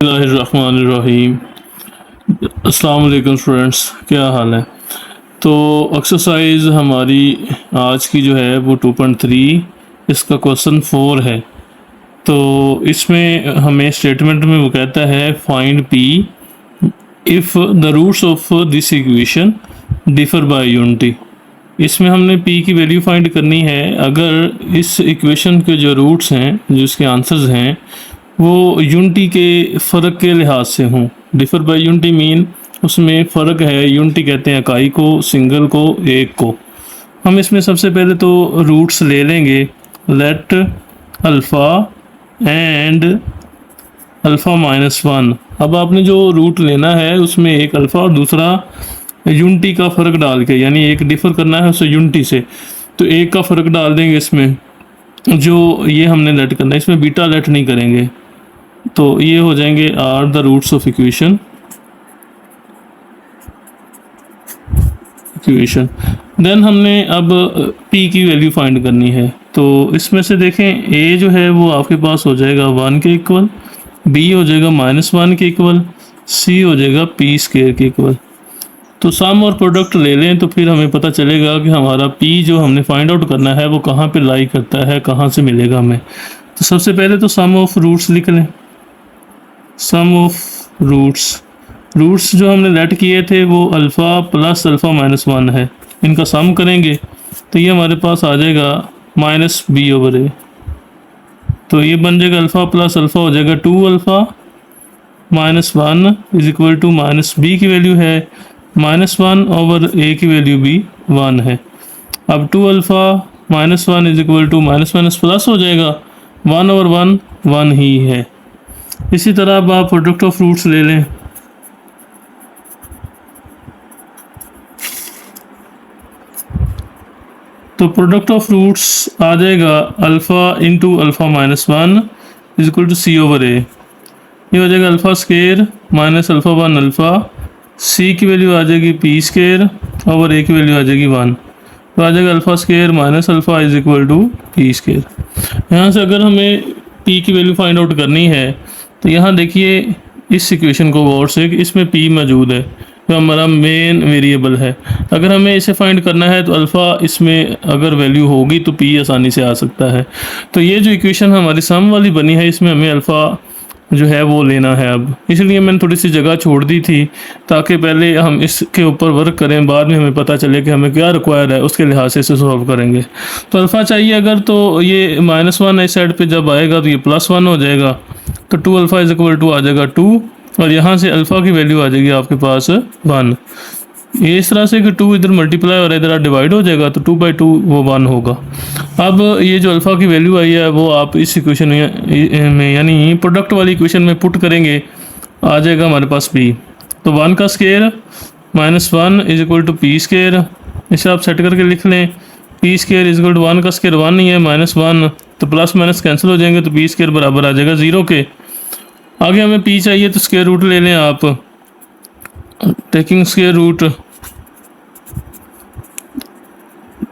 बिस्मिल्लाहिर्रहमानिर्रहीम। अस्सलाम वालेकुम स्टूडेंट्स, क्या हाल है। तो एक्सरसाइज हमारी आज की जो है वो 2.3 इसका क्वेश्चन 4 है। तो इसमें हमें स्टेटमेंट में वो कहता है find p if the roots of this equation differ by unity. इसमें हमने p की वैल्यू फाइंड करनी है अगर इस इक्वेशन के जो रूट्स हैं, जो इसके आंसर्स हैं, वो यूनिटी के फ़र्क के लिहाज से हों। डिफर बाय यूनिटी मीन उसमें फ़र्क है। यूनिटी कहते हैं इकाई को, सिंगल को, एक को। हम इसमें सबसे पहले तो रूट्स ले लेंगे। Late alpha and alpha -1। अब आपने जो रूट लेना है उसमें एक अल्फ़ा और दूसरा यूनिटी का फ़र्क डाल के, यानी एक डिफ़र करना है उससे यूनिटी से, तो एक का फ़र्क डाल देंगे इसमें। जो ये हमने लेट करना है, इसमें बीटा लेट नहीं करेंगे। तो ये हो जाएंगे are the roots of equation. Then हमने अब p की वैल्यू फाइंड करनी है। तो इसमें से देखें, a जो है वो आपके पास हो जाएगा 1 के इक्वल, b हो जाएगा -1 के इक्वल, c हो जाएगा p² के इक्वल। तो सम और प्रोडक्ट ले लें तो फिर हमें पता चलेगा कि हमारा p जो हमने फाइंड आउट करना है वो कहाँ पे लाई करता है, कहाँ से मिलेगा हमें। तो सबसे पहले तो सम ऑफ रूट्स लिख लें। सम ऑफ रूट्स जो हमने लेट किए थे वो अल्फ़ा प्लस अल्फ़ा -1 है। इनका सम करेंगे तो ये हमारे पास आ जाएगा -b/a। तो ये बन जाएगा अल्फ़ा प्लस अल्फ़ा हो जाएगा 2 alpha -1 is equal to -b की वैल्यू है -1/a की वैल्यू भी 1 है। अब 2 alpha -1 is equal to minus plus हो जाएगा 1/1 1 ही है। इसी तरह अब आप प्रोडक्ट ऑफ रूट्स ले लें। तो प्रोडक्ट ऑफ रूट्स आ जाएगा alpha into alpha -1 is equal to c/a। ये हो जाएगा alpha square minus alpha 1 alpha, c की वैल्यू आ जाएगी p² और a की वैल्यू आ जाएगी 1। तो आ जाएगा alpha square minus alpha is equal to p²। यहाँ से अगर हमें p की वैल्यू फाइंड आउट करनी है तो यहाँ देखिए इस इक्वेशन को गौर से, इसमें p मौजूद है जो हमारा मेन वेरिएबल है। अगर हमें इसे फाइंड करना है तो अल्फ़ा इसमें अगर वैल्यू होगी तो p आसानी से आ सकता है। तो ये जो इक्वेशन हमारी सम वाली बनी है इसमें हमें अल्फ़ा जो है वो लेना है। अब इसलिए मैंने थोड़ी सी जगह छोड़ दी थी ताकि पहले हम इसके ऊपर वर्क करें, बाद में हमें पता चले कि हमें क्या रिक्वायर है, उसके लिहाज से इसे सॉल्व करेंगे। तो अल्फ़ा चाहिए अगर, तो ये -1 इस साइड पे जब आएगा तो ये +1 हो जाएगा। तो 2 अल्फ़ा इज इक्वल टू आ जाएगा 2 और यहाँ से अल्फ़ा की वैल्यू आ जाएगी आपके पास 1। ये इस तरह से कि 2 इधर मल्टीप्लाई और इधर डिवाइड हो जाएगा तो 2/2 वो 1 होगा। अब ये जो अल्फ़ा की वैल्यू आई है वो आप इस इक्वेशन में यानी प्रोडक्ट वाली इक्वेशन में पुट करेंगे, आ जाएगा हमारे पास p। तो 1 का square -1 is equal to p²। इसे आप सेट करके लिख लें। p² इज इक्वल टू 1 का स्क्वायर 1 ही है, -1 तो प्लस माइनस कैंसिल हो जाएंगे तो p² बराबर आ जाएगा 0 के। आगे हमें p चाहिए तो स्क्वायर रूट ले लें आप, टेकिंग स्क्वायर रूट।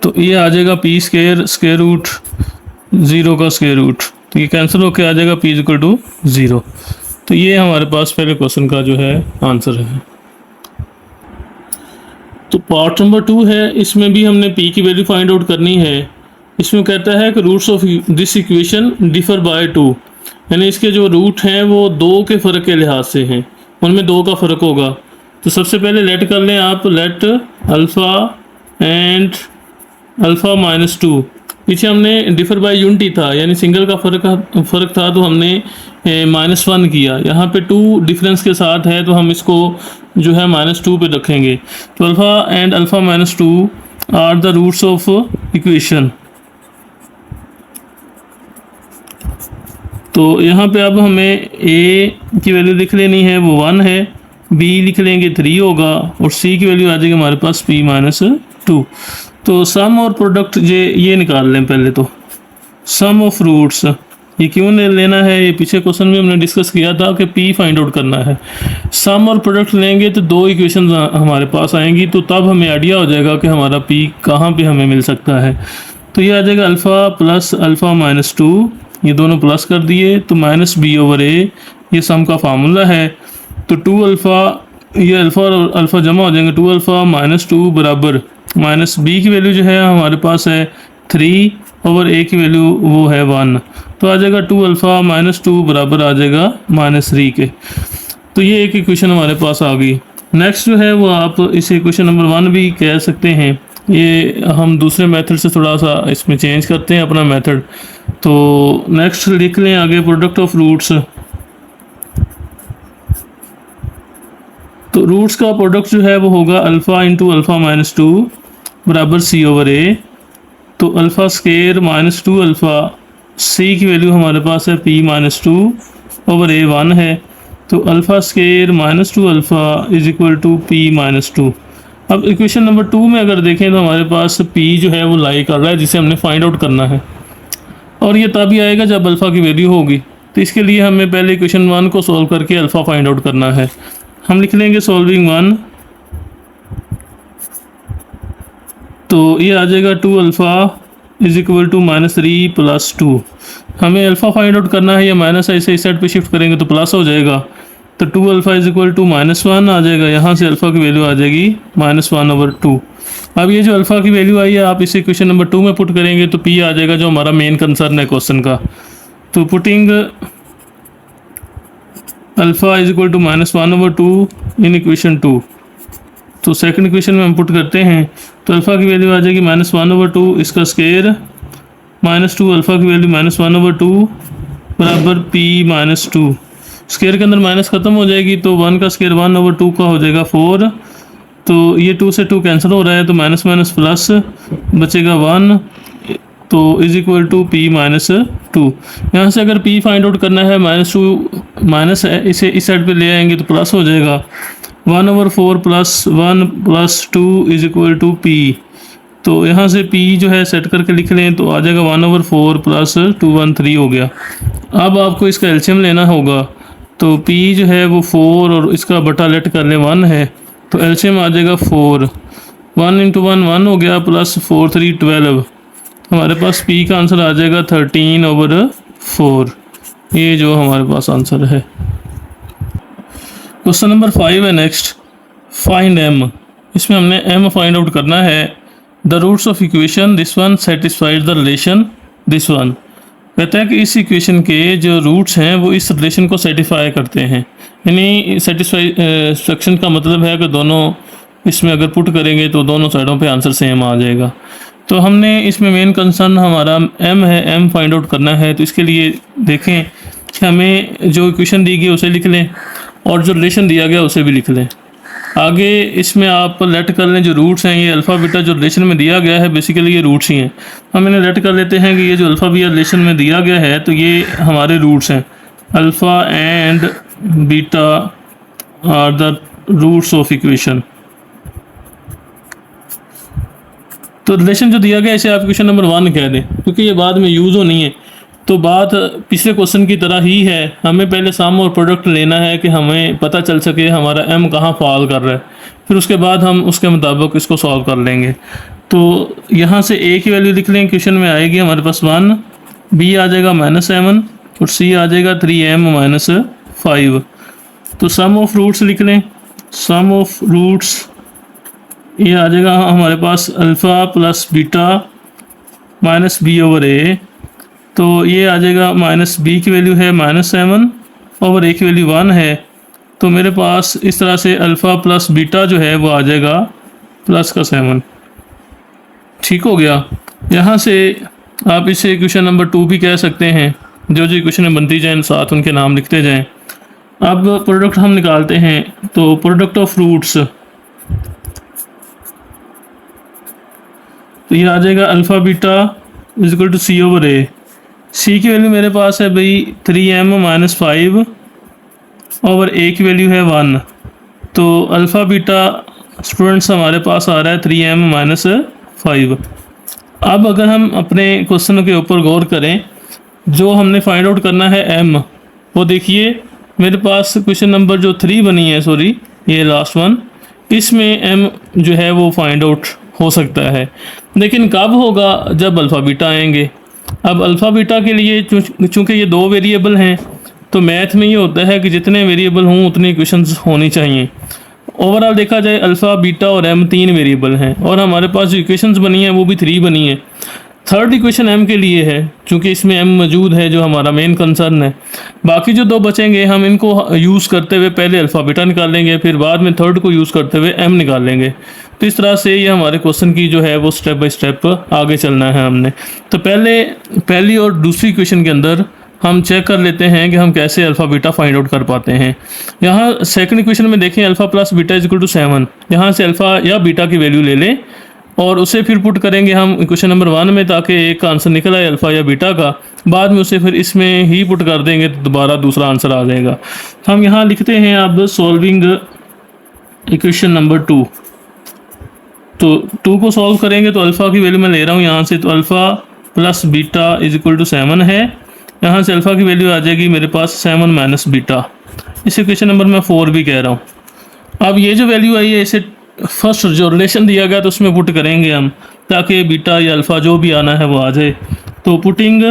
तो ये आ जाएगा p² स्क्वायर रूट 0 का स्क्वायर रूट, तो ये कैंसिल होके आ जाएगा p इज इक्वल टू 0। तो ये हमारे पास पहले क्वेश्चन का जो है आंसर है। तो पार्ट नंबर 2 है, इसमें भी हमने p की वैल्यू फाइंड आउट करनी है। इसमें कहता है कि roots of this equation differ by 2, यानी इसके जो रूट हैं वो 2 के फ़र्क के लिहाज से हैं, उनमें 2 का फ़र्क होगा। तो सबसे पहले लेट कर लें आप, लेट अल्फ़ा एंड अल्फ़ा -2। पीछे हमने डिफर बाय यूनिटी था, यानी सिंगल का फ़र्क था तो हमने -1 किया। यहाँ पे 2 डिफरेंस के साथ है तो हम इसको जो है -2 पे रखेंगे। तो alpha and alpha -2 are the roots of equation. तो यहाँ पे अब हमें a की वैल्यू लिख लेनी है, वो 1 है, b लिख लेंगे 3 होगा और c की वैल्यू आ जाएगी हमारे पास p-2। तो सम और प्रोडक्ट ये निकाल लें पहले। तो सम ऑफ रूट्स ये क्यों लेना है, ये पीछे क्वेश्चन में हमने डिस्कस किया था कि p फाइंड आउट करना है। सम और प्रोडक्ट लेंगे तो 2 इक्वेशन हमारे पास आएंगी, तो तब हमें आइडिया हो जाएगा कि हमारा p कहाँ पे हमें मिल सकता है। तो ये आ जाएगा अल्फ़ा प्लस अल्फ़ा -2 ये दोनों प्लस कर दिए तो माइनस बी ओवर ए, ये सम का फार्मूला है। तो 2 अल्फ़ा, ये अल्फ़ा और अल्फ़ा जमा हो जाएंगे, 2 अल्फ़ा माइनस 2 बराबर माइनस बी की वैल्यू जो है हमारे पास है 3 ओवर ए की वैल्यू वो है 1, तो आ जाएगा 2 अल्फ़ा माइनस 2 बराबर आ जाएगा माइनस 3 के। तो ये एक इक्वेशन हमारे पास आ गई। नेक्स्ट जो है वो आप इसे इक्वेशन नंबर 1 भी कह सकते हैं। ये हम दूसरे मेथड से थोड़ा सा इसमें चेंज करते हैं अपना मेथड। तो नेक्स्ट लिख लें आगे प्रोडक्ट ऑफ रूट्स। तो रूट्स का प्रोडक्ट जो है वो होगा अल्फ़ा इंटू अल्फ़ा माइनस 2 बराबर सी ओवर ए। तो अल्फ़ा स्केयर माइनस 2 अल्फ़ा, सी की वैल्यू हमारे पास है पी माइनस 2 ओवर ए 1 है। तो alpha square minus 2 alpha is equal to p minus 2। अब इक्वेशन नंबर 2 में अगर देखें तो हमारे पास पी जो है वो लाई कर रहा है जिसे हमने फाइंड आउट करना है, और ये तभी आएगा जब अल्फ़ा की वैल्यू होगी। तो इसके लिए हमें पहले इक्वेशन 1 को सॉल्व करके अल्फ़ा फाइंड आउट करना है। हम लिख लेंगे सॉल्विंग 1, तो ये आ जाएगा 2 alpha is equal to minus 3 plus 2। हमें अल्फ़ा फाइंड आउट करना है, या माइनस ऐसे इस साइड पे शिफ्ट करेंगे तो प्लस हो जाएगा। तो 2 alpha is equal to minus 1 आ जाएगा, यहाँ से अल्फ़ा की वैल्यू आ जाएगी माइनस 1 ओवर 2। अब ये जो अल्फ़ा की वैल्यू आई है आप इसे इक्वेशन नंबर 2 में पुट करेंगे तो पी आ जाएगा जो हमारा मेन कंसर्न है क्वेश्चन का। तो putting alpha is equal to minus 1 over 2 in equation 2, तो सेकंड इक्वेशन में हम पुट करते हैं तो अल्फ़ा की वैल्यू आ जाएगी माइनस 1 ओवर 2, इसका स्केयर माइनस 2 अल्फ़ा की वैल्यू माइनस 1 ओवर 2 बराबर पी माइनस 2। स्केयर के अंदर माइनस ख़त्म हो जाएगी तो 1 का स्केयर 1 ओवर 2 का हो जाएगा 4। तो ये 2 से 2 कैंसिल हो रहा है तो माइनस माइनस प्लस बचेगा 1, तो is equal to p minus 2। यहाँ से अगर पी फाइंड आउट करना है माइनस 2 माइनस है, इसे इस साइड पे ले आएंगे तो प्लस हो जाएगा 1 over 4 plus 1 plus 2 is equal to p. तो यहाँ से p जो है सेट करके लिख लें तो आ जाएगा 1 ओवर 4 प्लस 2 1 3 हो गया। अब आपको इसका एलसीएम लेना होगा, तो p जो है वो 4 और इसका बटा लेट कर लें 1 है, तो एलसीएम आ जाएगा 4, 1 इंटू 1 1 हो गया प्लस 4 3 12, हमारे पास p का आंसर आ जाएगा 13 ओवर 4। ये जो हमारे पास आंसर है। क्वेश्चन नंबर 5 है नेक्स्ट, फाइंड m। इसमें हमने m फाइंड आउट करना है। The roots of equation this one satisfied the relation this one. कहता है कि इस इक्वेशन के जो रूट्स हैं वो इस रिलेशन को सेटिस्फाई करते हैं, यानी सेटिस्फैक्शन का मतलब है कि दोनों इसमें अगर पुट करेंगे तो दोनों साइडों पे आंसर सेम आ जाएगा। तो हमने इसमें मेन कंसर्न हमारा m है, m फाइंड आउट करना है। तो इसके लिए देखें कि हमें जो इक्वेशन दी गई उसे लिख लें और जो रिलेशन दिया गया उसे भी लिख लें। आगे इसमें आप लेट कर लें जो रूट्स हैं, ये अल्फ़ा बीटा जो रिलेशन में दिया गया है बेसिकली ये रूट्स ही हैं। हम इन्हें लेट कर लेते हैं कि ये जो अल्फ़ा बीटा रिलेशन में दिया गया है तो ये हमारे रूट्स हैं। Alpha and beta are the roots of equation. तो रिलेशन जो दिया गया इसे आप इक्वेशन नंबर 1 कह दें, क्योंकि ये बाद में यूज़ होनी है। तो बात पिछले क्वेश्चन की तरह ही है, हमें पहले सम और प्रोडक्ट लेना है कि हमें पता चल सके हमारा m कहाँ फॉल कर रहा है, फिर उसके बाद हम उसके मुताबिक इसको सॉल्व कर लेंगे। तो यहाँ से a की वैल्यू लिख लें, क्वेश्चन में आएगी हमारे पास 1, b आ जाएगा -7 और c आ जाएगा 3m - 5। तो सम ऑफ रूट्स लिख लें, सम ऑफ रूट्स ये आ जाएगा हमारे पास alpha plus beta minus B over A. तो ये आ जाएगा माइनस बी की वैल्यू है -7 ओवर ए की वैल्यू 1 है। तो मेरे पास इस तरह से अल्फ़ा प्लस बीटा जो है वो आ जाएगा प्लस का 7। ठीक हो गया। यहाँ से आप इसे इक्वेशन नंबर 2 भी कह सकते हैं। जो जो इक्वेशन बनती जाएँ साथ उनके नाम लिखते जाएँ। अब प्रोडक्ट हम निकालते हैं, तो प्रोडक्ट ऑफ रूट्स तो ये आ जाएगा alpha beta is equal to C over A. C की वैल्यू मेरे पास है भाई 3m - 5 ओवर ए की वैल्यू है 1। तो अल्फ़ा बीटा स्टूडेंट्स हमारे पास आ रहा है 3m - 5। अब अगर हम अपने क्वेश्चन के ऊपर गौर करें, जो हमने फाइंड आउट करना है m, वो देखिए मेरे पास क्वेश्चन नंबर जो 3 बनी है, सॉरी ये लास्ट वन, इसमें m जो है वो फाइंड आउट हो सकता है, लेकिन कब होगा जब अल्फ़ा बीटा आएंगे। अब अल्फ़ा बीटा के लिए चूँकि ये दो वेरिएबल हैं, तो मैथ में ये होता है कि जितने वेरिएबल हों उतनी इक्वेशंस होनी चाहिए। ओवरऑल देखा जाए अल्फ़ा बीटा और एम तीन वेरिएबल हैं और हमारे पास जो इक्वेशंस बनी हैं वो भी थ्री बनी है। थर्ड इक्वेशन एम के लिए है क्योंकि इसमें एम मौजूद है जो हमारा मेन कंसर्न है। बाकी जो दो बचेंगे हम इनको यूज़ करते हुए पहले अल्फ़ा बीटा निकाल लेंगे, फिर बाद में थर्ड को यूज़ करते हुए एम निकाल लेंगे। तो इस तरह से ये हमारे क्वेश्चन की जो है वो स्टेप बाय स्टेप आगे चलना है हमने। तो पहली और दूसरी इक्वेशन के अंदर हम चेक कर लेते हैं कि हम कैसे अल्फ़ा बीटा फाइंड आउट कर पाते हैं। यहाँ सेकंड इक्वेशन में देखें alpha plus beta is equal to 7। यहाँ से अल्फ़ा या बीटा की वैल्यू ले लें और उसे फिर पुट करेंगे हम इक्वेशन नंबर 1 में ताकि एक का आंसर निकल आए अल्फ़ा या बीटा का। बाद में उसे फिर इसमें ही पुट कर देंगे तो दोबारा दूसरा आंसर आ जाएगा। हम यहाँ लिखते हैं अब सॉल्विंग इक्वेशन नंबर 2। तो 2 को सॉल्व करेंगे तो अल्फ़ा की वैल्यू मैं ले रहा हूँ यहाँ से, तो alpha plus beta is equal to 7 है। यहाँ से अल्फ़ा की वैल्यू आ जाएगी मेरे पास 7 माइनस बीटा। इस इक्वेशन नंबर मैं 4 भी कह रहा हूँ। अब ये जो वैल्यू आई है इसे फर्स्ट जो रिलेशन दिया गया तो उसमें पुट करेंगे हम ताकि बीटा या अल्फ़ा जो भी आना है वो आ जाए। तो putting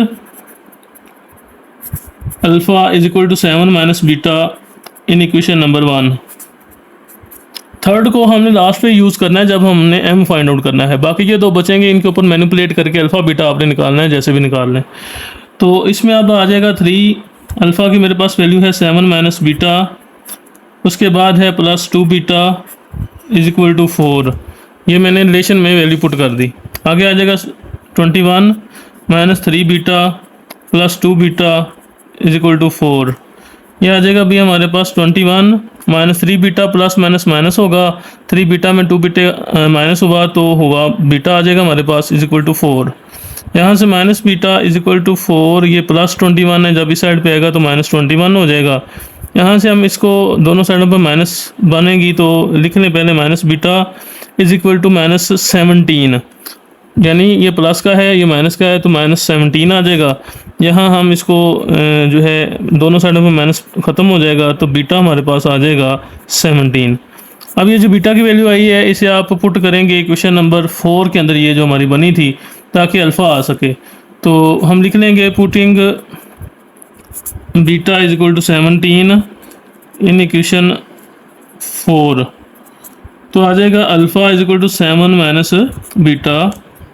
alpha is equal to 7 minus beta in equation number 1। Third को हमने लास्ट पे यूज़ करना है जब हमने एम फाइंड आउट करना है। बाकी ये दो बचेंगे इनके ऊपर मैनिपुलेट करके अल्फ़ा बीटा आपने निकालना है जैसे भी निकाल लें। तो इसमें अब आ जाएगा 3। अल्फ़ा की मेरे पास वैल्यू है 7 माइनस बीटा, उसके बाद है plus 2 beta is equal to 4। ये मैंने रिलेशन में वैल्यू पुट कर दी। आगे आ जाएगा 21 minus 3 beta plus 2 beta is equal to 4। ये आ जाएगा भी हमारे पास 21 minus 3 beta plus minus minus होगा, 3 बीटा में 2 बीटा माइनस हुआ तो होगा बीटा आ जाएगा हमारे पास इज इक्वल टू 4। यहाँ से minus beta is equal to 4, ये प्लस 21 है, जब इस साइड पे आएगा तो माइनस 21 हो जाएगा। यहाँ से हम इसको दोनों साइडों पर माइनस बनेगी तो लिख लें पहले minus beta is equal to minus 17, यानी ये प्लस का है ये माइनस का है तो माइनस 17 आ जाएगा। यहाँ हम इसको जो है दोनों साइडों पर माइनस ख़त्म हो जाएगा तो बीटा हमारे पास आ जाएगा 17। अब ये जो बीटा की वैल्यू आई है इसे आप पुट करेंगे इक्वेशन नंबर 4 के अंदर, ये जो हमारी बनी थी, ताकि अल्फ़ा आ सके। तो हम लिख लेंगे putting beta is equal to 17 in equation 4। तो आ जाएगा alpha is equal to 7 minus beta.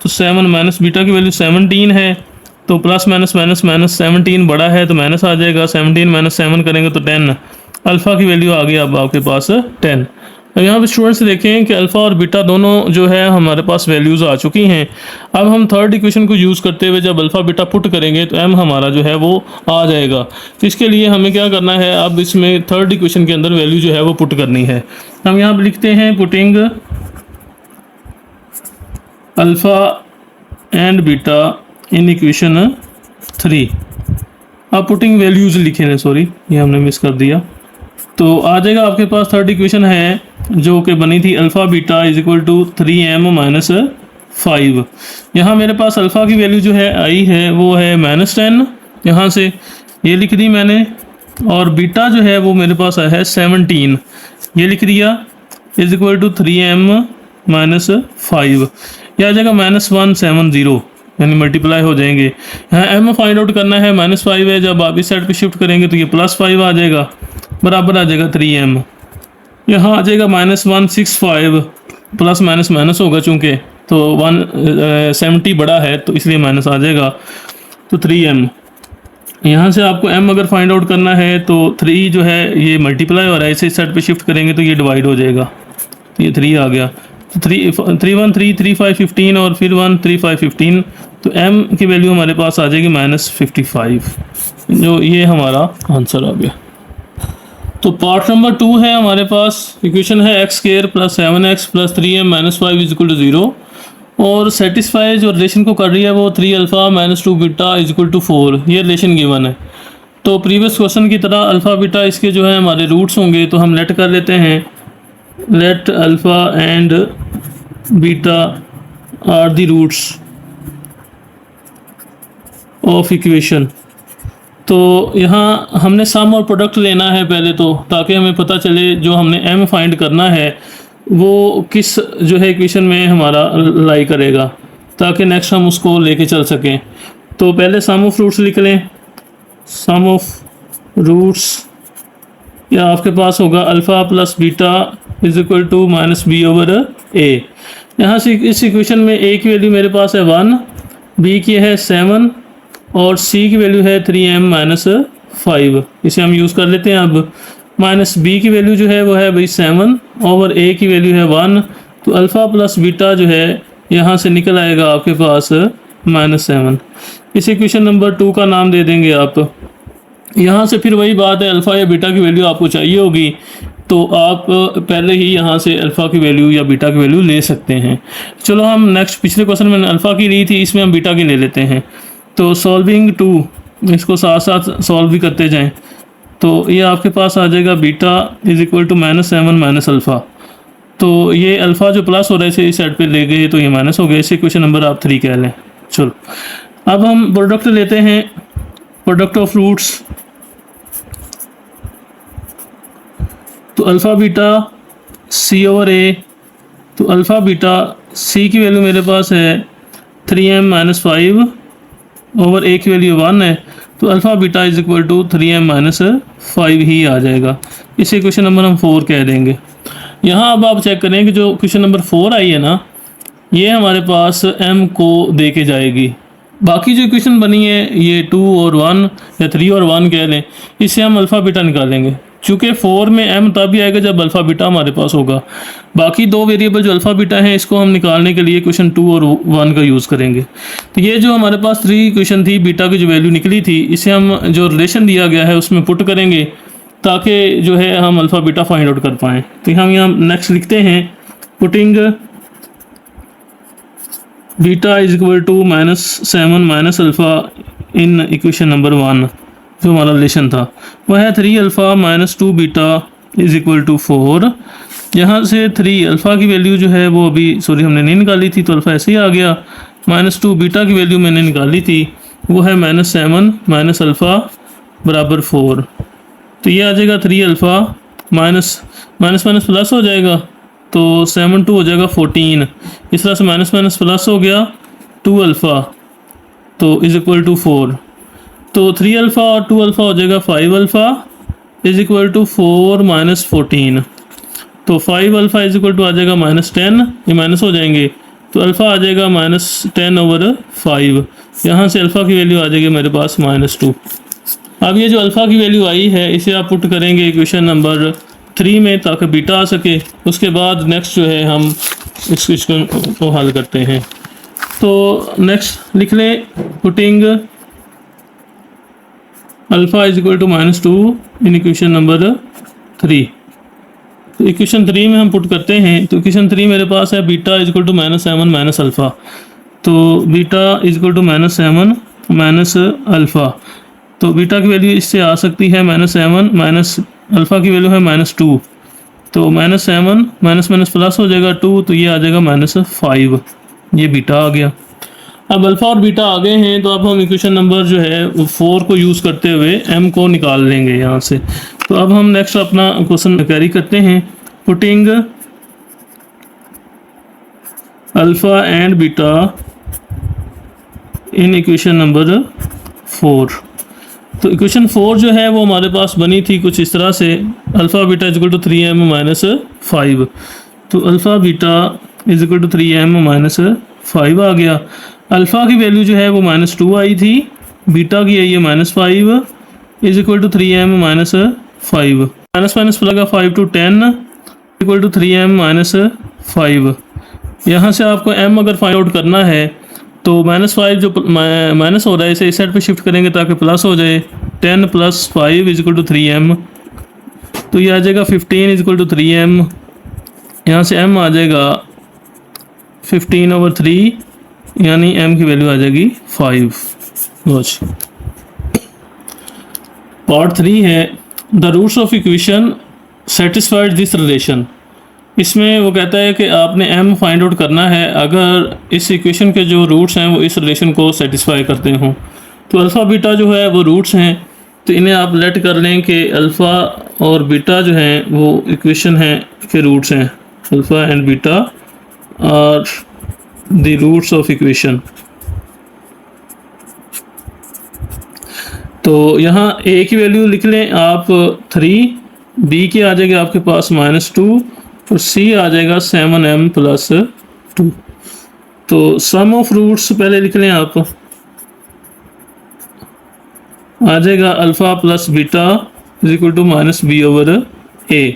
तो 7 माइनस बीटा की वैल्यू 17 है तो प्लस माइनस माइनस माइनस 17 बड़ा है तो माइनस आ जाएगा। 17 माइनस 7 करेंगे तो 10। अल्फ़ा की वैल्यू आ गई अब आपके पास 10। अब यहाँ पे स्टूडेंट्स देखें कि अल्फ़ा और बीटा दोनों जो है हमारे पास वैल्यूज़ आ चुकी हैं। अब हम थर्ड इक्वेशन को यूज़ करते हुए जब अल्फ़ा बीटा पुट करेंगे तो एम हमारा जो है वो आ जाएगा। तो इसके लिए हमें क्या करना है, अब इसमें थर्ड इक्वेशन के अंदर वैल्यू जो है वो पुट करनी है। हम यहाँ पर लिखते हैं putting alpha and beta in equation 3। अब पुटिंग वैल्यूज़ लिखे हैं, सॉरी ये हमने मिस कर दिया। तो आ जाएगा आपके पास थर्ड इक्वेशन है जो कि बनी थी alpha beta is equal to 3m minus 5। यहाँ मेरे पास अल्फ़ा की वैल्यू जो है आई है वो है -10, यहाँ से ये लिख दी मैंने, और बीटा जो है वो मेरे पास आया है 17, ये लिख दिया is equal to 3m minus 5। यह आ जाएगा -170, यानी मल्टीप्लाई हो जाएंगे। यहाँ m फाइंड आउट करना है, -5 है, जब आप इस साइड पे शिफ्ट करेंगे तो ये +5 आ जाएगा, बराबर आ जाएगा 3m। यहाँ आ जाएगा -165, प्लस माइनस माइनस होगा चूँकि, तो 170 बड़ा है तो इसलिए माइनस आ जाएगा, तो 3m। यहाँ से आपको m अगर फाइंड आउट करना है तो 3 जो है ये मल्टीप्लाई हो रहा है, इसे इस साइड पे शिफ्ट करेंगे तो ये डिवाइड हो जाएगा, तो ये 3 आ गया। तो 3 1 3 3 5 15 और फिर 1 3 5 15, तो m की वैल्यू हमारे पास आ जाएगी -55, जो ये हमारा आंसर आ गया। तो पार्ट नंबर 2 है हमारे पास, इक्वेशन है x² + 7x + 3m - 5 = 0, और सेटिस्फाई जो रिलेशन को कर रही है वो 3α - 2 बीटा = 4, ये रिलेशन गिवन है। तो प्रीवियस क्वेश्चन की तरह अल्फ़ा बीटा इसके जो है हमारे रूट्स होंगे, तो हम लेट कर लेते हैं, let alpha and beta are the roots of equation. तो यहाँ हमने सम और प्रोडक्ट लेना है पहले, तो ताकि हमें पता चले जो हमने m फाइंड करना है वो किस जो है इक्वेशन में हमारा लाई करेगा, ताकि नेक्स्ट हम उसको लेके चल सकें। तो पहले सम ऑफ रूट्स लिख लें। सम ऑफ रूट्स या आपके पास होगा alpha plus beta is equal to minus B over A. यहाँ से इस इक्वेशन में ए की वैल्यू मेरे पास है 1, बी की है 7 और सी की वैल्यू है 3m माइनस 5। इसे हम यूज़ कर लेते हैं। अब माइनस बी की वैल्यू जो है वो है भाई 7 ओवर ए की वैल्यू है 1, तो अल्फ़ा प्लस बीटा जो है यहाँ से निकल आएगा आपके पास -7। इस इक्वेशन नंबर 2 का नाम दे देंगे आप। यहाँ से फिर वही बात है, अल्फ़ा या बीटा की वैल्यू आपको चाहिए होगी तो आप पहले ही यहाँ से अल्फ़ा की वैल्यू या बीटा की वैल्यू ले सकते हैं। चलो हम नेक्स्ट, पिछले क्वेश्चन में अल्फ़ा की ली थी, इसमें हम बीटा की ले लेते हैं। तो सॉल्विंग 2, इसको साथ साथ सॉल्व भी करते जाएं तो ये आपके पास आ जाएगा beta is equal to -7 minus alpha. तो ये अल्फ़ा जो प्लस हो रहा है इसे इस साइड पे ले गए तो ये माइनस हो गया। इसे क्वेश्चन नंबर आप 3 कह लें। चलो अब हम प्रोडक्ट लेते हैं, प्रोडक्ट ऑफ रूट्स। तो alpha beta C over A, तो अल्फ़ा बीटा सी की वैल्यू मेरे पास है 3m माइनस 5 ओवर ए की वैल्यू 1 है, तो alpha beta is equal to 3m minus 5 ही आ जाएगा। इसे क्वेश्चन नंबर हम 4 कह देंगे। यहाँ अब आप चेक करें कि जो क्वेश्चन नंबर 4 आई है ना, ये हमारे पास m को दे के जाएगी। बाकी जो इक्वेशन बनी है ये 2 और 1 या 3 और 1 कह लें, इससे हम अल्फ़ा बीटा निकालेंगे। चूँकि 4 में m तभी आएगा जब अल्फ़ा बीटा हमारे पास होगा। बाकी दो वेरिएबल जो अल्फ़ा बीटा हैं इसको हम निकालने के लिए क्वेश्चन 2 और 1 का यूज़ करेंगे। तो ये जो हमारे पास 3 क्वेश्चन थी, बीटा की जो वैल्यू निकली थी, इसे हम जो रिलेशन दिया गया है उसमें पुट करेंगे ताकि जो है हम अल्फ़ा बीटा फाइंड आउट कर पाएँ। तो हम यहाँ नेक्स्ट लिखते हैं, putting beta is equal to -7 minus alpha in equation number 1। जो हमारा रिलेशन था वह है 3 alpha minus 2 beta is equal to 4। यहाँ से 3 अल्फ़ा की वैल्यू जो है वो अभी हमने नहीं निकाली थी, तो अल्फ़ा ऐसे ही आ गया। -2 बीटा की वैल्यू मैंने निकाली थी, वो है -7 माइनस अल्फ़ा बराबर 4। तो ये आ जाएगा 3 अल्फ़ा माइनस माइनस प्लस हो जाएगा, तो 7 2 हो जाएगा 14। इस तरह से माइनस माइनस प्लस हो गया 2 अल्फ़ा, तो इज इक्वल टू 4। तो 3 अल्फ़ा और 2 अल्फ़ा हो जाएगा 5 alpha is equal to 4 minus 14। तो 5 अल्फ़ा इज इक्वल टू आ जाएगा -10, ये माइनस हो जाएंगे, तो अल्फ़ा आ जाएगा -10 ओवर 5। यहाँ से अल्फ़ा की वैल्यू आ जाएगी मेरे पास -2। अब ये जो अल्फ़ा की वैल्यू आई है इसे आप पुट करेंगे इक्वेशन नंबर 3 में ताकि बीटा आ सके। उसके बाद नेक्स्ट जो है हम इस क्वेश्चन को हल करते हैं। तो नेक्स्ट लिख लें, putting alpha is equal to -2 in equation number 3। तो इक्वेशन 3 में हम पुट करते हैं, तो इक्वेशन 3 मेरे पास है beta is equal to -7 minus alpha. तो beta is equal to -7 minus alpha, तो बीटा की वैल्यू इससे आ सकती है -7 माइनस अल्फ़ा की वैल्यू है -2, तो -7 माइनस माइनस प्लस हो जाएगा 2, तो ये आ जाएगा -5। ये बीटा आ गया। अब अल्फ़ा और बीटा आ गए हैं, तो अब हम इक्वेशन नंबर जो है 4 को यूज़ करते हुए m को निकाल लेंगे यहाँ से। तो अब हम नेक्स्ट अपना क्वेश्चन कैरी करते हैं, putting alpha and beta in equation number 4। तो इक्वेशन 4 जो है वो हमारे पास बनी थी कुछ इस तरह से, alpha beta is equal to 3m minus 5। तो alpha beta is equal to 3m minus 5 आ गया। अल्फ़ा की वैल्यू जो है वो -2 आई थी, बीटा की है ये -5 is equal to 3m minus 5। Minus minus लगा 5 to 10 equal to 3m minus 5। यहाँ से आपको m अगर फाइंड आउट करना है तो -5 जो माइनस हो रहा है इसे इस साइड पे शिफ्ट करेंगे ताकि प्लस हो जाए। 10 + 5 इज इक्वल टू 3m, तो ये आ जाएगा 15 इज इक्वल टू 3m। यहाँ से m आ जाएगा 15 ओवर 3, यानी m की वैल्यू आ जाएगी 5। पार्ट 3 है the roots of equation satisfied this relation. इसमें वो कहता है कि आपने m फाइंड आउट करना है अगर इस इक्वेशन के जो रूट्स हैं वो इस रिलेशन को सेटिस्फाई करते हों। तो अल्फ़ा बीटा जो है वो रूट्स हैं, तो इन्हें आप लेट कर लें कि अल्फ़ा और बीटा जो हैं वो इक्वेशन हैं के रूट्स हैं। Alpha and beta are the roots of equation. तो यहाँ ए की वैल्यू लिख लें आप 3, बी की आ जाएगी आपके पास -2 और सी आ जाएगा 7m + 2। तो सम ऑफ रूट्स पहले लिख लें आप, आ जाएगा alpha plus beta -b/a।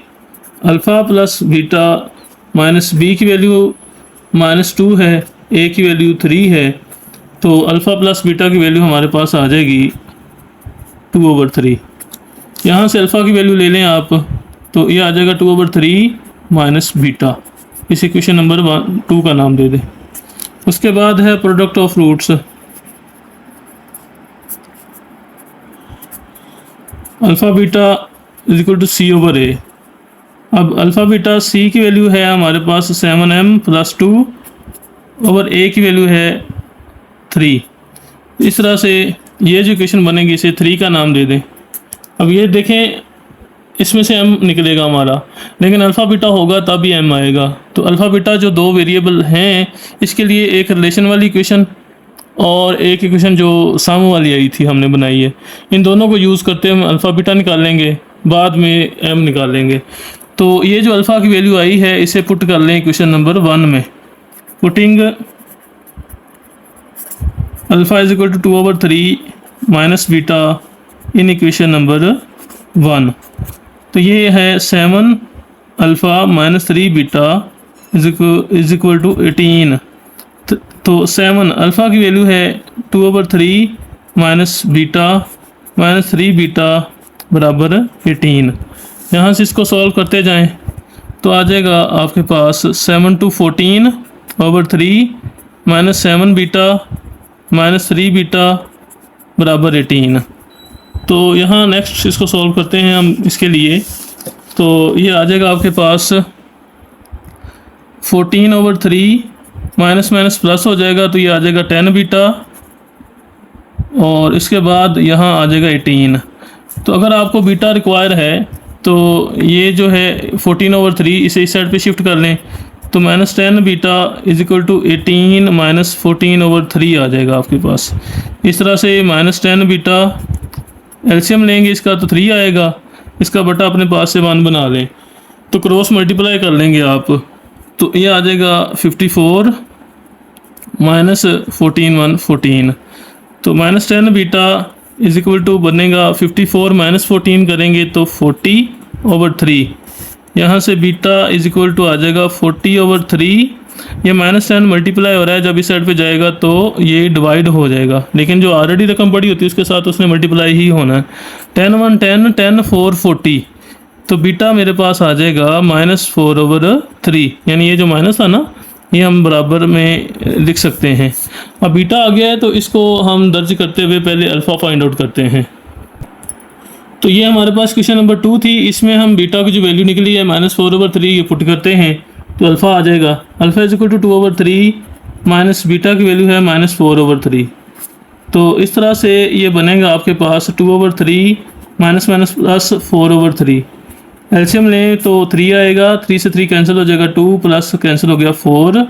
Alpha plus beta minus b की वैल्यू -2 है, ए की वैल्यू 3 है, तो अल्फ़ा प्लस बीटा की वैल्यू हमारे पास आ जाएगी 2/3। यहाँ से अल्फ़ा की वैल्यू ले लें आप, तो ये आ जाएगा 2/3 माइनस बीटा। इस इक्वेशन नंबर 2 का नाम दे दें। उसके बाद है product of roots, alpha beta = c/a। अब अल्फ़ा बीटा c की वैल्यू है हमारे पास 7m + 2/a की वैल्यू है 3। इस तरह से ये जो इक्वेशन बनेगी इसे 3 का नाम दे दें। अब ये देखें इसमें से m निकलेगा हमारा, लेकिन अल्फ़ा बीटा होगा तब ही m आएगा। तो अल्फ़ा बीटा जो दो वेरिएबल हैं इसके लिए एक रिलेशन वाली इक्वेशन और एक इक्वेशन जो सम वाली आई थी हमने बनाई है, इन दोनों को यूज़ करते हम अल्फ़ा बीटा निकालेंगे, बाद में m निकालेंगे। तो ये जो अल्फ़ा की वैल्यू आई है इसे पुट कर लें इक्वेशन नंबर 1 में। Putting alpha = 2/3 minus beta in equation number 1। तो ये है 7 अल्फ़ा - 3 बीटा = 18। तो 7 अल्फ़ा की वैल्यू है 2/3 माइनस बीटा -3 बीटा बराबर 18। यहाँ से इसको सॉल्व करते जाएं तो आ जाएगा आपके पास 7 × 14/3 माइनस 7 बीटा -3 बीटा बराबर 18। तो यहाँ नेक्स्ट इसको सॉल्व करते हैं हम इसके लिए। तो ये आ जाएगा आपके पास 14/3 माइनस माइनस प्लस हो जाएगा, तो ये आ जाएगा 10 बीटा और इसके बाद यहाँ आ जाएगा 18। तो अगर आपको बीटा रिक्वायर है तो ये जो है 14/3 इसे इस साइड पे शिफ्ट कर लें, तो -10 बीटा = 18 माइनस 14/3 आ जाएगा आपके पास। इस तरह से -10 बीटा एलसीएम लेंगे इसका तो 3 आएगा, इसका बटा अपने पास से 1 बना लें, तो क्रॉस मल्टीप्लाई कर लेंगे आप, तो ये आ जाएगा 54 माइनस 14 14। तो -10 बीटा = बनेगा 54 माइनस 14 करेंगे तो 40/3। यहाँ से बीटा = आ जाएगा 40/3। ये -10 मल्टीप्लाई हो रहा है, जब इस साइड पे जाएगा तो ये डिवाइड हो जाएगा, लेकिन जो ऑलरेडी रकम पड़ी होती है उसके साथ उसने मल्टीप्लाई ही होना है। 10 × 1 10, 10 × 4 40। तो बीटा मेरे पास आ जाएगा -4/3, यानी ये जो माइनस था ना ये हम बराबर में लिख सकते हैं। अब बीटा आ गया है तो इसको हम दर्ज करते हुए पहले अल्फ़ा फाइंड आउट करते हैं। तो ये हमारे पास क्वेश्चन नंबर 2 थी, इसमें हम बीटा की जो वैल्यू निकली है -4/3 ये पुट करते हैं तो अल्फ़ा आ जाएगा। अल्फ़ा = 2/3 माइनस बीटा की वैल्यू है -4/3। तो इस तरह से ये बनेगा आपके पास 2/3 माइनस माइनस प्लस 4/3। एलसीएम लें तो 3 आएगा, 3 से 3 कैंसिल हो जाएगा, 2 प्लस कैंसिल हो गया 4,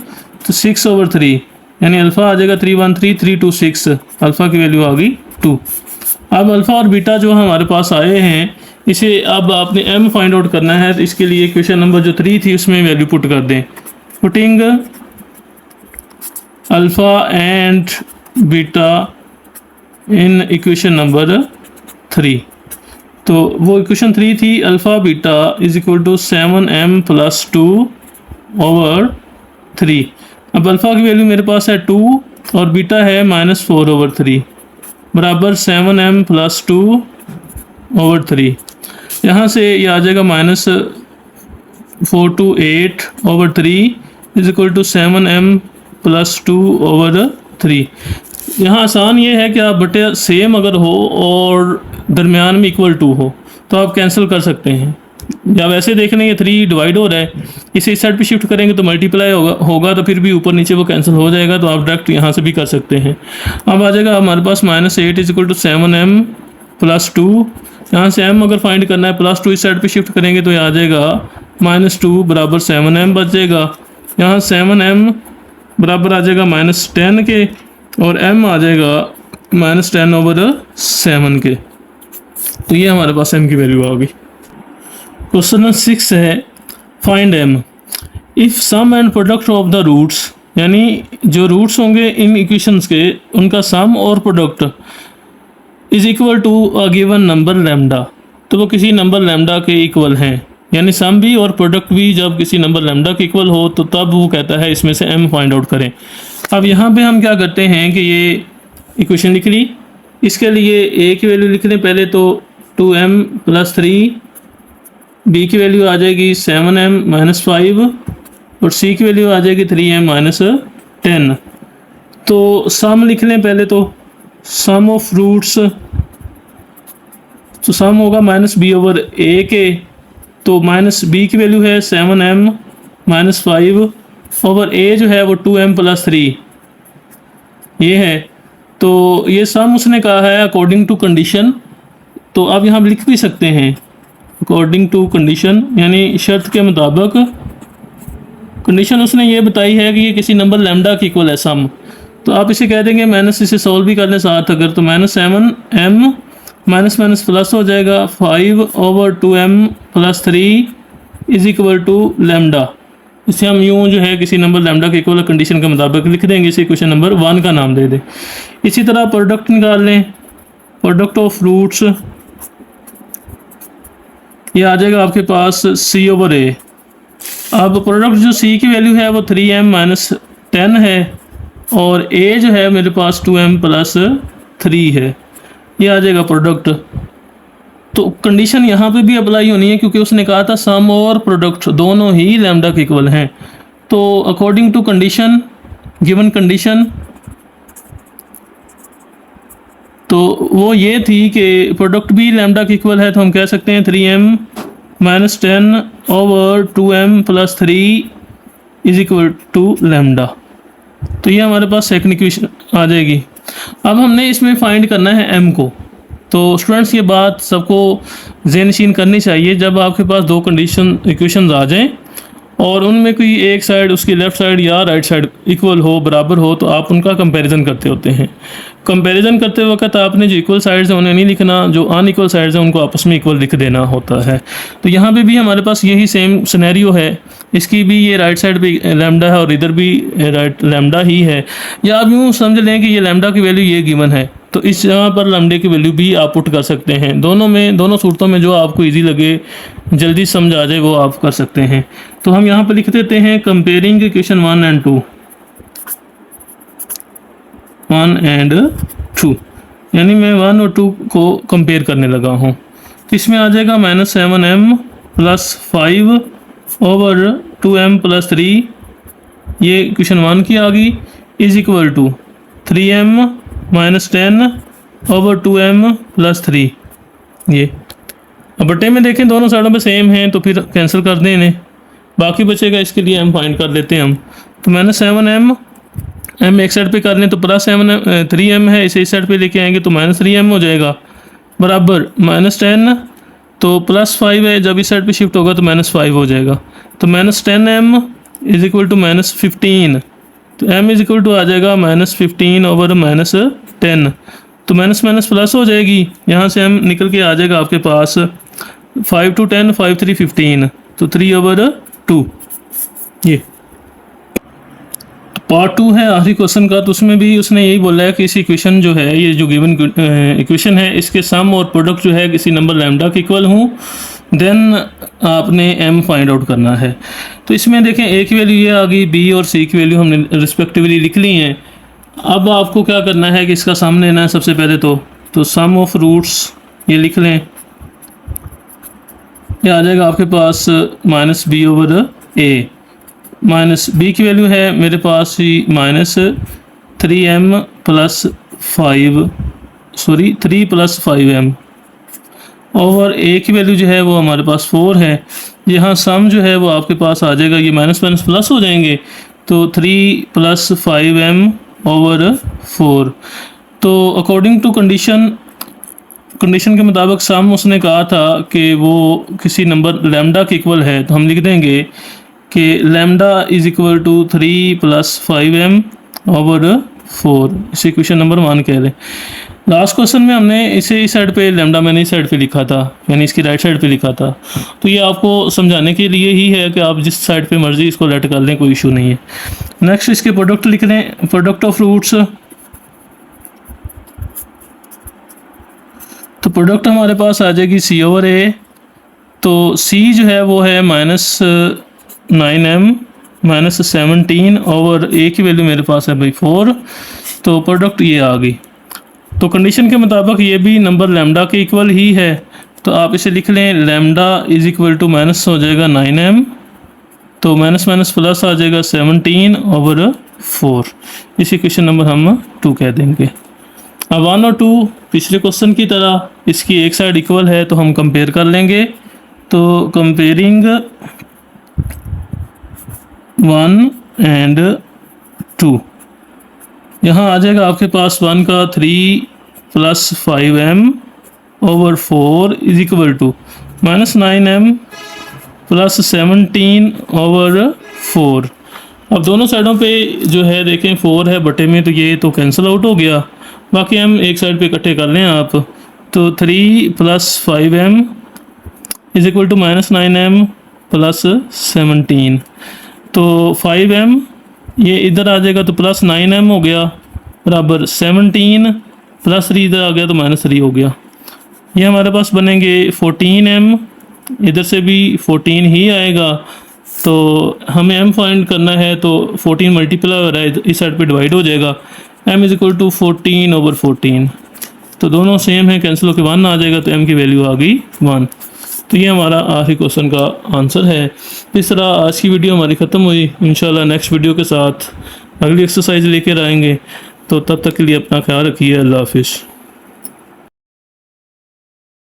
तो 6/3, यानी अल्फ़ा आ जाएगा 313 326। अल्फ़ा की वैल्यू आ गई 2। अब अल्फ़ा और बीटा जो हमारे पास आए हैं इसे अब आपने m फाइंड आउट करना है, तो इसके लिए क्वेश्चन नंबर जो 3 थी उसमें वैल्यू पुट कर दें। Putting alpha and beta in equation number 3। तो वो इक्वेशन 3 थी अल्फ़ा बीटा = 7m + 2/3। अब अल्फ़ा की वैल्यू मेरे पास है 2 और बीटा है -4/3 बराबर 7m + 2/3। यहाँ से ये आ जाएगा -428/3 = 7m + 2/3। यहाँ आसान ये है कि आप बटे सेम अगर हो और दरमियान में = हो तो आप कैंसिल कर सकते हैं, या वैसे देख लेंगे 3 डिवाइड हो रहा है, इसे इस साइड पे शिफ्ट करेंगे तो मल्टीप्लाई होगा तो फिर भी ऊपर नीचे वो कैंसिल हो जाएगा, तो आप डायरेक्ट यहाँ से भी कर सकते हैं। अब आ जाएगा हमारे पास -8 = 7m + 2। यहाँ से m अगर फाइंड करना है +2 इस साइड पे शिफ्ट करेंगे तो ये आ जाएगा -2 बराबर 7m बच जाएगा। यहाँ 7m बराबर आ जाएगा -10 के और m आ जाएगा -10/7 के। तो ये हमारे पास m की वैल्यू आ गई। क्वेश्चन नंबर 6 है, find m if sum and product of the roots, यानी जो रूट्स होंगे इन इक्वेशंस के उनका सम और product is equal to a given number lambda, तो वो किसी नंबर लैम्डा के इक्वल हैं, यानी सम भी और प्रोडक्ट भी जब किसी नंबर लैम्डा के इक्वल हो तो तब वो कहता है इसमें से m फाइंड आउट करें। अब यहाँ पे हम क्या करते हैं कि ये इक्वेशन लिख ली, इसके लिए a की वैल्यू लिख लें पहले, तो 2m + 3, b की वैल्यू आ जाएगी 7m - 5 और c की वैल्यू आ जाएगी 3m - 10। तो सम लिख लें पहले, तो सम ऑफ रूट्स, तो सम होगा -b/a के, तो -b की वैल्यू है 7m - 5 ओवर a जो है वो 2m + 3 ये है। तो ये सम उसने कहा है अकॉर्डिंग टू कंडीशन, तो आप यहाँ लिख भी सकते हैं अकॉर्डिंग टू कंडीशन, यानी शर्त के मुताबिक। कंडीशन उसने ये बताई है कि ये किसी नंबर लैम्डा के इक्वल है सम, तो आप इसे कह देंगे माइनस, इसे सॉल्व भी कर लें साथ अगर, तो -7m माइनस माइनस प्लस हो जाएगा 5/2m + 3 = लैम्डा। इसे हम यूँ जो है किसी नंबर लैम्डा के इक्वल कंडीशन के मुताबिक लिख देंगे, इसे क्वेश्चन नंबर 1 का नाम दे दें। इसी तरह प्रोडक्ट निकाल लें, प्रोडक्ट ऑफ रूट्स, ये आ जाएगा आपके पास c/a। अब प्रोडक्ट जो c की वैल्यू है वो 3m - 10 है और a जो है मेरे पास 2m + 3 है, ये आ जाएगा प्रोडक्ट। तो कंडीशन यहाँ पे भी अप्लाई होनी है क्योंकि उसने कहा था सम और प्रोडक्ट दोनों ही लैम्डा के इक्वल हैं। तो according to condition, given condition, तो वो ये थी कि प्रोडक्ट भी लैम्डा के इक्वल है, तो हम कह सकते हैं 3m - 10 ओवर 2m + 3 = लैम्डा। तो ये हमारे पास सेकंड इक्वेशन आ जाएगी। अब हमने इसमें फाइंड करना है m को। तो स्टूडेंट्स ये बात सबको ज़हननशीन करनी चाहिए, जब आपके पास दो इक्वेशंस आ जाएं और उनमें कोई एक साइड उसकी लेफ़्ट साइड या राइट साइड इक्वल हो, बराबर हो, तो आप उनका कंपैरिजन करते होते हैं। कंपैरिजन करते वक्त आपने जो इक्वल साइड्स हैं उन्हें नहीं लिखना, जो अनइक्वल साइड्स हैं उनको आपस में इक्वल लिख देना होता है। तो यहाँ पे भी हमारे पास यही सेम सिनेरियो है, इसकी भी ये राइट साइड पे लैम्डा है और इधर भी राइट लैम्डा ही है, या आप यूँ समझ लें कि ये लैम्डा की वैल्यू ये गिवन है, तो इस जगह पर लैम्डे की वैल्यू भी आप पुट कर सकते हैं। दोनों सूरतों में जो आपको ईजी लगे, जल्दी समझ आ जाए, वो आप कर सकते हैं। तो हम यहाँ पर लिख देते हैं कंपेयरिंग इक्वेशन 1 एंड 2, यानी मैं 1 और 2 को कंपेयर करने लगा हूँ। तो इसमें आ जाएगा -7m + 5 ओवर 2m + 3, ये इक्वेशन 1 की आ गई, = 3m - 10 ओवर 2m + 3। ये अब बटे में देखें दोनों साइडों पे सेम हैं, तो फिर कैंसिल कर दें इन्हें, बाकी बचेगा, इसके लिए m फाइंड कर लेते हैं हम। तो -7m, m एक साइड पे कर लें तो +3m है, इसे इस साइड पे लेके आएंगे तो -3m हो जाएगा, बराबर -10, तो +5 है, जब इस साइड पे शिफ्ट होगा तो -5 हो जाएगा, तो -10m = -15, तो m आ जाएगा -15 ओवर -10, तो माइनस माइनस प्लस हो जाएगी, यहाँ से हम निकल के आ जाएगा आपके पास 5 to 10, 5 3 15, तो 3/2। ये पार्ट 2 है आखिरी क्वेश्चन का, तो उसमें भी उसने यही बोला है कि इस इक्वेशन जो है, ये जो गिवन इक्वेशन है, इसके सम और प्रोडक्ट जो है किसी नंबर लैम्डा के इक्वल हूँ, देन आपने m फाइंड आउट करना है। तो इसमें देखें a की वैल्यू ये आ गई, b और c की वैल्यू हमने रिस्पेक्टिवली लिख ली हैं। अब आपको क्या करना है कि इसका सम लेना है सबसे पहले, तो सम ऑफ रूट्स ये लिख लें, ये आ जाएगा आपके पास -b/a, -b की वैल्यू है मेरे पास ही -3m + 3 + 5m ओवर a की वैल्यू जो है वो हमारे पास 4 है। यहाँ सम जो है वो आपके पास आ जाएगा, ये माइनस माइनस प्लस हो जाएंगे, तो 3 + 5m ओवर 4। तो अकॉर्डिंग टू कंडीशन के मुताबिक सम उसने कहा था कि वो किसी नंबर लैम्डा के इक्वल है, तो हम लिख देंगे कि लैम्डा = 3 + 5m ओवर 4, इसे क्वेश्चन नंबर 1 कह लें। लास्ट क्वेश्चन में हमने इसे इस साइड पे लैम्डा मैंने इस साइड पे लिखा था, यानी इसकी राइट साइड पे लिखा था। तो ये आपको समझाने के लिए ही है कि आप जिस साइड पे मर्जी इसको लेट कर लें, कोई इशू नहीं है। नेक्स्ट इसके प्रोडक्ट लिख लें, प्रोडक्ट ऑफ रूट्स। तो प्रोडक्ट हमारे पास आ जाएगी सी ओवर ए। तो सी जो है वो है -9m -17 ओवर ए की वैल्यू मेरे पास है भाई 4। तो प्रोडक्ट ये आ गई। तो कंडीशन के मुताबिक ये भी नंबर लैम्डा के इक्वल ही है। तो आप इसे लिख लें, lambda is equal to minus हो जाएगा 9m, तो माइनस माइनस प्लस आ जाएगा 17 ओवर 4। इसी क्वेश्चन नंबर हम 2 कह देंगे। अब 1 और 2 पिछले क्वेश्चन की तरह इसकी एक साइड इक्वल है तो हम कंपेयर कर लेंगे। तो कंपेयरिंग 1 एंड 2, यहाँ आ जाएगा आपके पास 1 का 3 + 5m over 4 is equal to -9m + 17 over 4। अब दोनों साइडों पे जो है देखें 4 है बटे में, तो ये तो कैंसिल आउट हो गया। बाकी हम एक साइड पे इकट्ठे कर लें आप। तो 3 + 5m is equal to -9m + 17। तो 5m ये इधर आ जाएगा तो +9m हो गया बराबर 17 + 3 इधर आ गया तो -3 हो गया। ये हमारे पास बनेंगे 14m, इधर से भी 14 ही आएगा। तो हमें m फाइंड करना है, तो 14 मल्टीप्लाई हो रहा है, इस साइड पे डिवाइड हो जाएगा। m is equal to 14 over 14। तो दोनों सेम है, कैंसिल होकर 1 आ जाएगा, तो m की वैल्यू आ गई 1। तो ये हमारा आखिरी क्वेश्चन का आंसर है। इस तरह आज की वीडियो हमारी ख़त्म हुई। इंशाल्लाह नेक्स्ट वीडियो के साथ अगली एक्सरसाइज लेकर आएंगे। तो तब तक के लिए अपना ख्याल रखिए। अल्लाह हाफिज़।